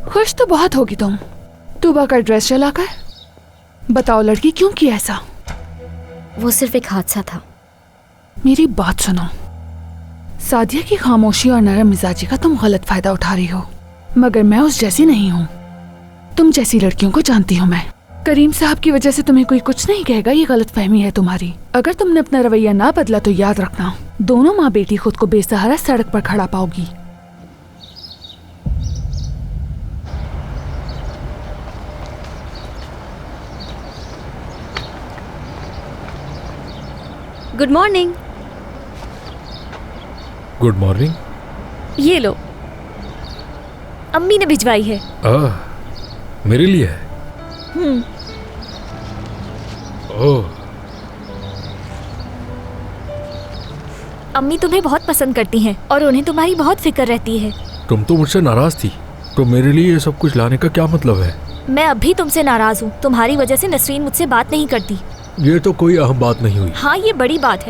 खुश तो बहुत होगी तुम तूबा का ड्रेस जलाकर। बताओ लड़की, क्यों किया ऐसा? वो सिर्फ एक हादसा था। मेरी बात सुनो, सादिया की खामोशी और नरम मिजाजी का तुम गलत फायदा उठा रही हो, मगर मैं उस जैसी नहीं हूँ। तुम जैसी लड़कियों को जानती हूँ मैं। करीम साहब की वजह से तुम्हें कोई कुछ नहीं कहेगा, ये गलत फहमी है तुम्हारी। अगर तुमने अपना रवैया ना बदला तो याद रखना, दोनों माँ बेटी खुद को बेसहारा सड़क पर खड़ा पाओगी। Good morning. Good morning. ये लो, अम्मी ने भिजवाई है। मेरे लिए है? ओह, अम्मी तुम्हें बहुत पसंद करती हैं और उन्हें तुम्हारी बहुत फिक्र रहती है। तुम तो मुझसे नाराज थी, तो मेरे लिए ये सब कुछ लाने का क्या मतलब है? मैं अब भी तुमसे नाराज हूँ। तुम्हारी वजह से नसरीन मुझसे बात नहीं करती। ये तो कोई अहम बात नहीं हुई। हाँ, ये बड़ी बात है।